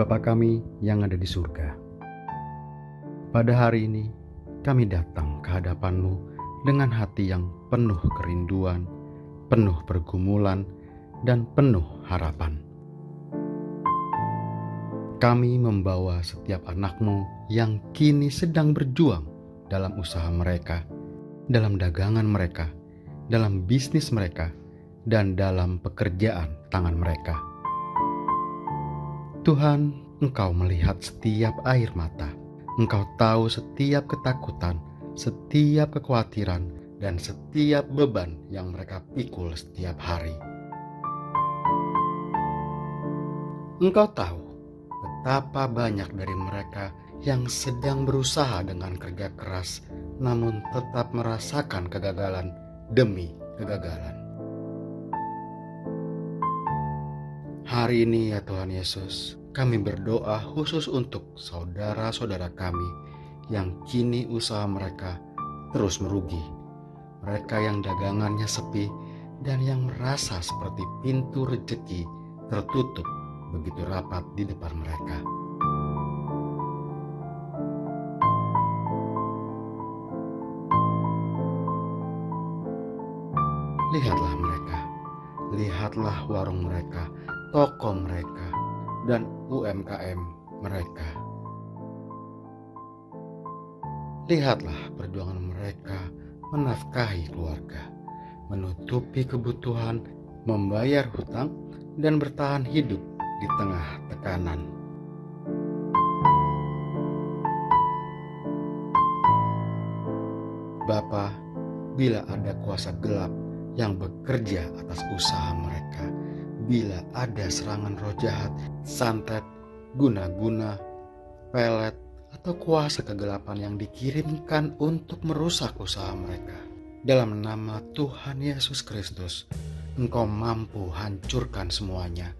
Bapa kami yang ada di surga, pada hari ini kami datang ke hadapan-Mu dengan hati yang penuh kerinduan, penuh pergumulan, dan penuh harapan. Kami membawa setiap anak-Mu yang kini sedang berjuang dalam usaha mereka, dalam dagangan mereka, dalam bisnis mereka, dan dalam pekerjaan tangan mereka. Tuhan, Engkau melihat setiap air mata. Engkau tahu setiap ketakutan, setiap kekhawatiran, dan setiap beban yang mereka pikul setiap hari. Engkau tahu betapa banyak dari mereka yang sedang berusaha dengan kerja keras, namun tetap merasakan kegagalan demi kegagalan. Hari ini ya Tuhan Yesus, kami berdoa khusus untuk saudara-saudara kami yang kini usaha mereka terus merugi. Mereka yang dagangannya sepi dan yang merasa seperti pintu rezeki tertutup begitu rapat di depan mereka. Lihatlah mereka, lihatlah warung mereka, toko mereka, dan UMKM mereka. Lihatlah perjuangan mereka menafkahi keluarga, menutupi kebutuhan, membayar hutang, dan bertahan hidup di tengah tekanan. Bapa, bila ada kuasa gelap yang bekerja atas usaha mereka, bila ada serangan roh jahat, santet, guna-guna, pelet, atau kuasa kegelapan yang dikirimkan untuk merusak usaha mereka, dalam nama Tuhan Yesus Kristus, Engkau mampu hancurkan semuanya.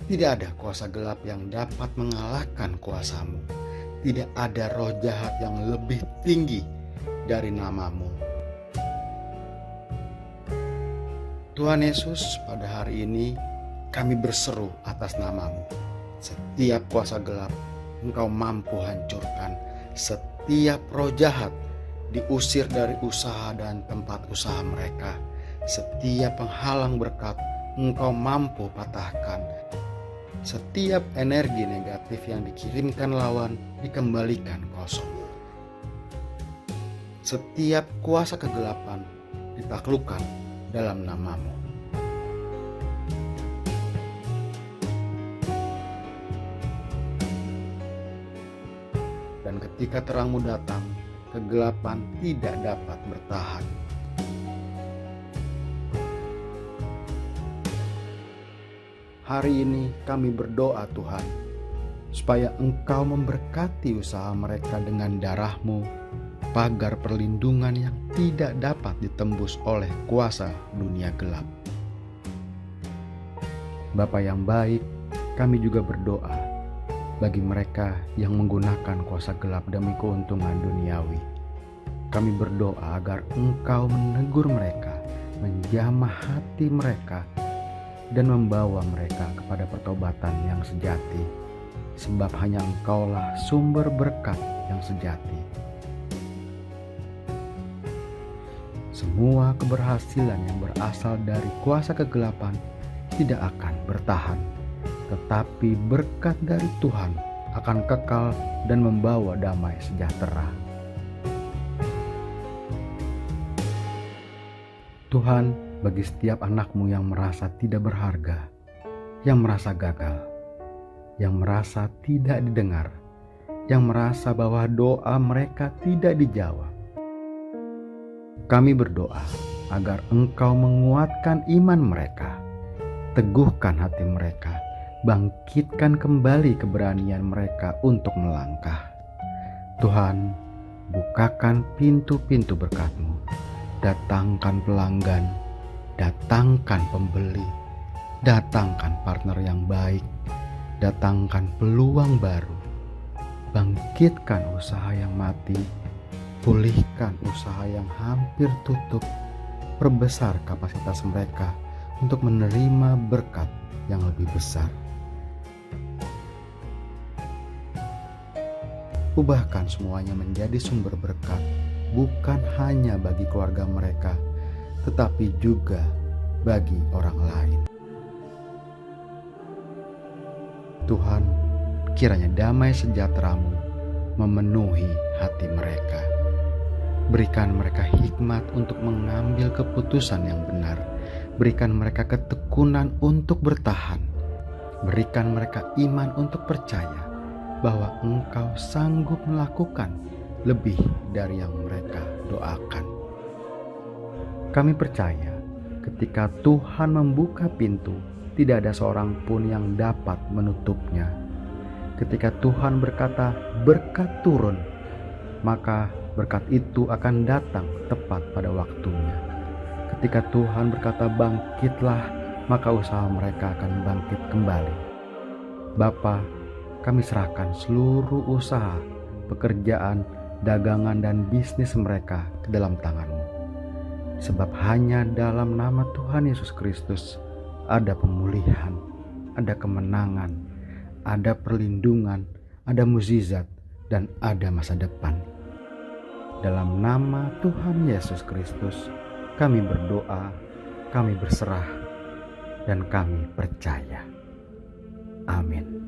Tidak ada kuasa gelap yang dapat mengalahkan kuasa-Mu. Tidak ada roh jahat yang lebih tinggi dari nama-Mu. Tuhan Yesus, pada hari ini kami berseru atas nama-Mu. Setiap kuasa gelap Engkau mampu hancurkan. Setiap roh jahat diusir dari usaha dan tempat usaha mereka. Setiap penghalang berkat Engkau mampu patahkan. Setiap energi negatif yang dikirimkan lawan dikembalikan kosong. Setiap kuasa kegelapan ditaklukkan dalam nama-Mu. Dan ketika terang-Mu datang, kegelapan tidak dapat bertahan. Hari ini kami berdoa Tuhan, supaya Engkau memberkati usaha mereka dengan darah-Mu, pagar perlindungan yang tidak dapat ditembus oleh kuasa dunia gelap. Bapa yang baik, kami juga berdoa bagi mereka yang menggunakan kuasa gelap demi keuntungan duniawi. Kami berdoa agar Engkau menegur mereka, menjamah hati mereka, dan membawa mereka kepada pertobatan yang sejati, sebab hanya Engkaulah sumber berkat yang sejati. Semua keberhasilan yang berasal dari kuasa kegelapan tidak akan bertahan, tetapi berkat dari Tuhan akan kekal dan membawa damai sejahtera. Tuhan, bagi setiap anak-Mu yang merasa tidak berharga, yang merasa gagal, yang merasa tidak didengar, yang merasa bahwa doa mereka tidak dijawab, kami berdoa agar Engkau menguatkan iman mereka, teguhkan hati mereka, bangkitkan kembali keberanian mereka untuk melangkah. Tuhan, bukakan pintu-pintu berkat-Mu, datangkan pelanggan, datangkan pembeli, datangkan partner yang baik, datangkan peluang baru, bangkitkan usaha yang mati, pulihkan usaha yang hampir tutup, perbesar kapasitas mereka untuk menerima berkat yang lebih besar. Ubahkan semuanya menjadi sumber berkat, bukan hanya bagi keluarga mereka, tetapi juga bagi orang lain. Tuhan, kiranya damai sejahtera-Mu memenuhi hati mereka. Berikan mereka hikmat untuk mengambil keputusan yang benar. Berikan mereka ketekunan untuk bertahan. Berikan mereka iman untuk percaya bahwa Engkau sanggup melakukan lebih dari yang mereka doakan. Kami percaya ketika Tuhan membuka pintu, tidak ada seorang pun yang dapat menutupnya. Ketika Tuhan berkata, berkat turun, maka berkat itu akan datang tepat pada waktunya. Ketika Tuhan berkata, bangkitlah, maka usaha mereka akan bangkit kembali. Bapa, kami serahkan seluruh usaha, pekerjaan, dagangan, dan bisnis mereka ke dalam tangan-Mu. Sebab hanya dalam nama Tuhan Yesus Kristus ada pemulihan, ada kemenangan, ada perlindungan, ada mukjizat, dan ada masa depan. Dalam nama Tuhan Yesus Kristus, kami berdoa, kami berserah, dan kami percaya. Amin.